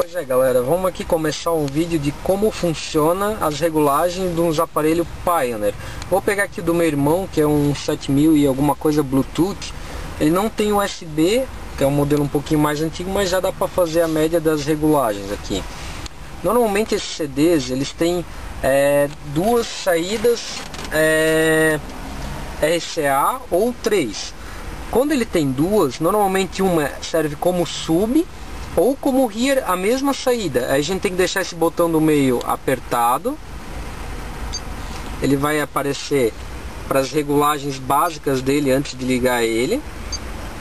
Pois é, galera, vamos aqui começar um vídeo de como funciona as regulagens de uns aparelhos Pioneer. Vou pegar aqui do meu irmão, que é um 7000 e alguma coisa Bluetooth. Ele não tem USB, que é um modelo um pouquinho mais antigo, mas já dá para fazer a média das regulagens aqui. Normalmente esses CDs, eles têm duas saídas RCA ou 3. Quando ele tem duas, normalmente uma serve como sub ou como rear, a mesma saída. Aí a gente tem que deixar esse botão do meio apertado. Ele vai aparecer para as regulagens básicas dele antes de ligar ele,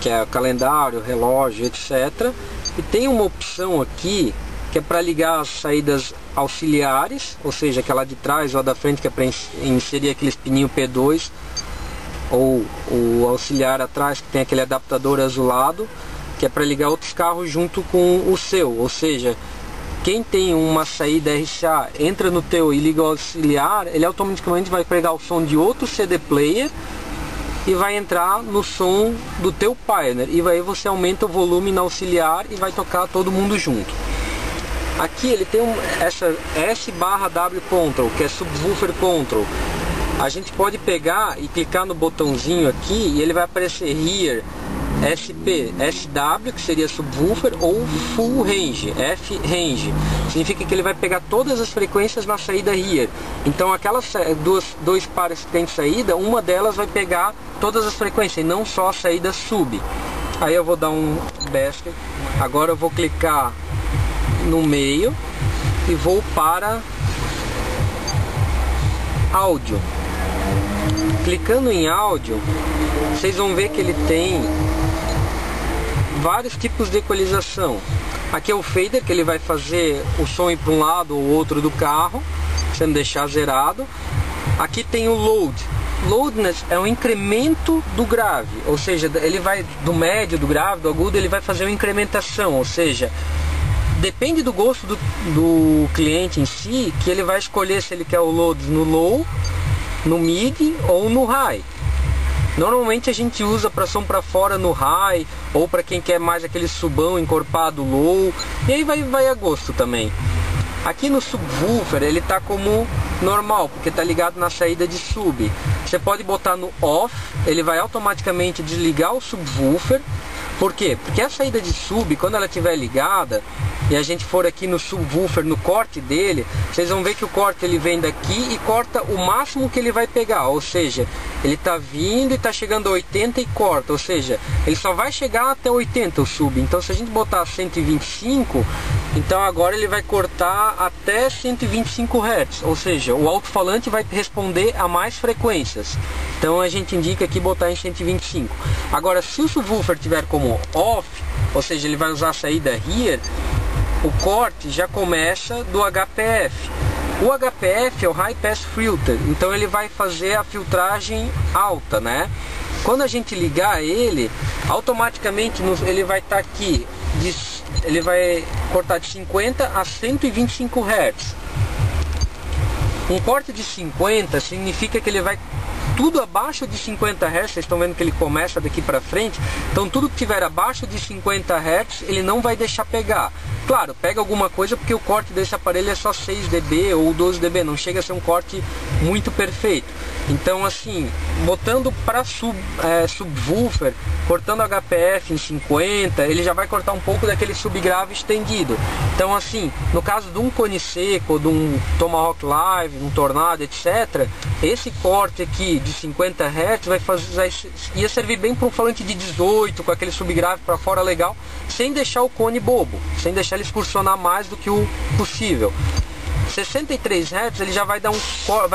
que é o calendário, relógio, etc. E tem uma opção aqui que é para ligar as saídas auxiliares, ou seja, aquela de trás ou a da frente, que é para inserir aqueles pininhos P2, ou o auxiliar atrás, que tem aquele adaptador azulado, que é para ligar outros carros junto com o seu. Ou seja, quem tem uma saída RCA entra no teu e liga o auxiliar, ele automaticamente vai pegar o som de outro CD player e vai entrar no som do teu Pioneer, e aí você aumenta o volume na auxiliar e vai tocar todo mundo junto. Aqui ele tem essa S/W Control, que é Subwoofer Control. A gente pode pegar e clicar no botãozinho aqui e ele vai aparecer Rear, SP, SW, que seria Subwoofer, ou Full Range, F Range. Significa que ele vai pegar todas as frequências na saída Rear. Então aquelas dois pares que tem de saída, uma delas vai pegar todas as frequências e não só a saída Sub. Aí eu vou dar um Best. Agora eu vou clicar no meio e vou para áudio. Clicando em áudio, vocês vão ver que ele tem vários tipos de equalização. Aqui é o fader, que ele vai fazer o som ir para um lado ou outro do carro, sem deixar zerado. Aqui tem o load. Loudness é um incremento do grave, ou seja, ele vai do médio, do grave, do agudo, ele vai fazer uma incrementação, ou seja, depende do gosto do cliente em si, que ele vai escolher se ele quer o load no low, no mid ou no high. Normalmente a gente usa para som para fora no high, ou para quem quer mais aquele subão encorpado low, e aí vai a gosto também. Aqui no subwoofer ele tá como normal, porque tá ligado na saída de sub. Você pode botar no off, ele vai automaticamente desligar o subwoofer. Por quê? Porque a saída de sub, quando ela estiver ligada e a gente for aqui no subwoofer, no corte dele, vocês vão ver que o corte ele vem daqui e corta o máximo que ele vai pegar, ou seja, ele está vindo e está chegando a 80 e corta, ou seja, ele só vai chegar até 80 o sub. Então se a gente botar 125, então agora ele vai cortar até 125 Hz, ou seja, o alto-falante vai responder a mais frequências. Então a gente indica aqui botar em 125. Agora, se o subwoofer tiver como off, ou seja, ele vai usar a saída rear, o corte já começa do HPF. O HPF é o High Pass Filter, então ele vai fazer a filtragem alta, né? Quando a gente ligar ele, automaticamente ele vai estar aqui, ele vai cortar de 50 a 125 Hz. Um corte de 50 significa que ele vai tudo abaixo de 50 Hz, vocês estão vendo que ele começa daqui para frente, então tudo que tiver abaixo de 50 Hz ele não vai deixar pegar. Claro, pega alguma coisa porque o corte desse aparelho é só 6 dB ou 12 dB, não chega a ser um corte muito perfeito. Então assim, botando para subwoofer, cortando HPF em 50, ele já vai cortar um pouco daquele subgrave estendido. Então assim, no caso de um cone seco, de um Tomahawk Live, um Tornado, etc., esse corte aqui de 50 Hz ia servir bem para um falante de 18, com aquele subgrave para fora legal, sem deixar o cone bobo, sem deixar ele excursionar mais do que o possível. 63 Hz ele já vai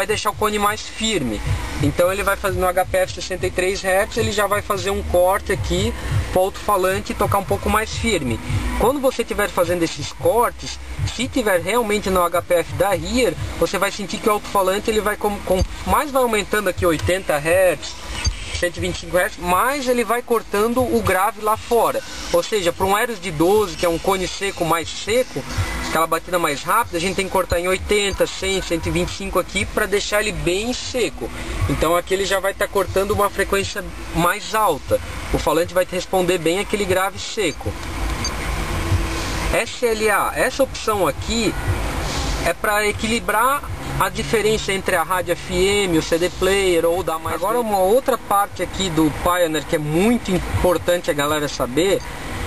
deixar o cone mais firme. Então ele vai fazer no HPF 63 Hz, ele já vai fazer um corte aqui para o alto-falante tocar um pouco mais firme. Quando você estiver fazendo esses cortes, se tiver realmente no HPF da rear, você vai sentir que o alto-falante ele vai mais vai aumentando aqui 80 Hz, 125 Hz, mas ele vai cortando o grave lá fora. Ou seja, para um Eros de 12, que é um cone seco mais seco, aquela batida mais rápida, a gente tem que cortar em 80, 100, 125 aqui para deixar ele bem seco. Então aqui ele já vai estar cortando uma frequência mais alta. O falante vai responder bem aquele grave seco. SLA, essa opção aqui é para equilibrar a diferença entre a rádio FM, o CD player ou da mais. Agora uma outra parte aqui do Pioneer que é muito importante a galera saber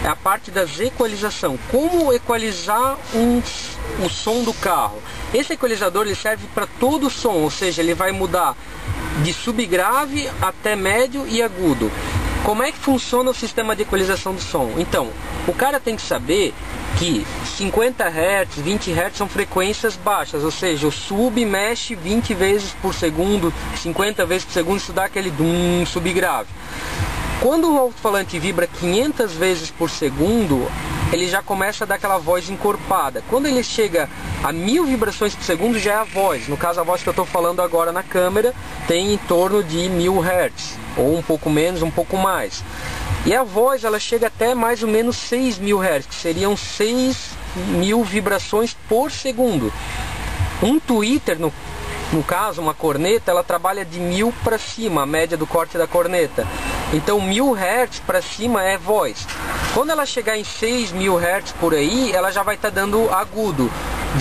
é a parte das equalização. Como equalizar o som do carro? Esse equalizador ele serve para todo o som, ou seja, ele vai mudar de subgrave até médio e agudo. Como é que funciona o sistema de equalização do som? Então, o cara tem que saber que 50 Hz, 20 Hz são frequências baixas, ou seja, o sub mexe 20 vezes por segundo, 50 vezes por segundo, isso dá aquele dum subgrave. Quando o alto-falante vibra 500 vezes por segundo, ele já começa a dar aquela voz encorpada. Quando ele chega a 1000 vibrações por segundo, já é a voz. No caso, a voz que eu estou falando agora na câmera tem em torno de 1000 Hz, ou um pouco menos, um pouco mais. E a voz, ela chega até mais ou menos 6000 Hz, que seriam 6000 vibrações por segundo. Um tweeter, no caso, uma corneta, ela trabalha de 1000 para cima, a média do corte da corneta. Então 1000 Hz para cima é voz. Quando ela chegar em 6000 Hz por aí, ela já vai estar dando agudo.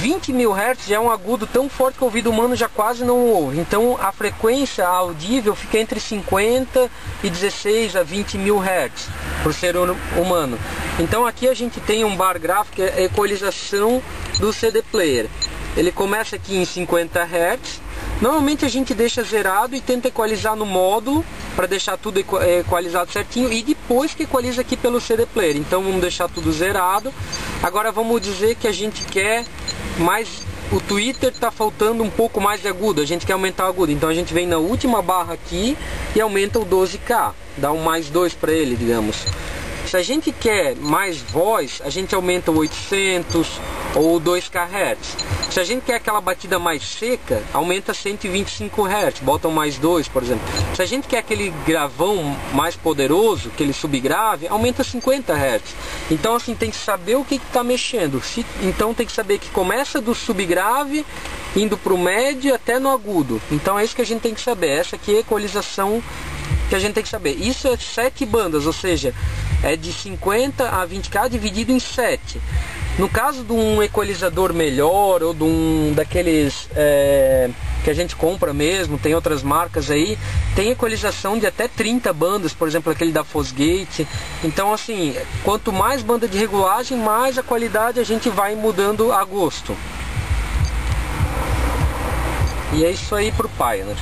20.000 Hz já é um agudo tão forte que o ouvido humano já quase não ouve. Então a frequência audível fica entre 50 e 16 a 20.000 Hz por ser humano. Então aqui a gente tem um bar gráfico, que é a equalização do CD player. Ele começa aqui em 50 Hz. Normalmente a gente deixa zerado e tenta equalizar no módulo para deixar tudo equalizado certinho e depois que equaliza aqui pelo CD player. Então vamos deixar tudo zerado. Agora vamos dizer que a gente quer mais, o tweeter está faltando um pouco mais de agudo, a gente quer aumentar o agudo. Então a gente vem na última barra aqui e aumenta o 12K, dá um mais 2 para ele, digamos. Se a gente quer mais voz, a gente aumenta o 800 ou 2 kHz. Se a gente quer aquela batida mais seca, aumenta 125 Hz, bota um mais 2, por exemplo. Se a gente quer aquele gravão mais poderoso, aquele subgrave, aumenta 50 Hz. Então assim, tem que saber o que está mexendo. Então tem que saber que começa do subgrave, indo para o médio até no agudo. Então é isso que a gente tem que saber. Essa aqui é a equalização que a gente tem que saber. Isso é 7 bandas, ou seja, é de 50 a 20K dividido em 7. No caso de um equalizador melhor ou de um daqueles que a gente compra mesmo, tem outras marcas aí, tem equalização de até 30 bandas, por exemplo aquele da Fosgate. Então assim, quanto mais banda de regulagem, mais a qualidade a gente vai mudando a gosto. E é isso aí pro Pioneer.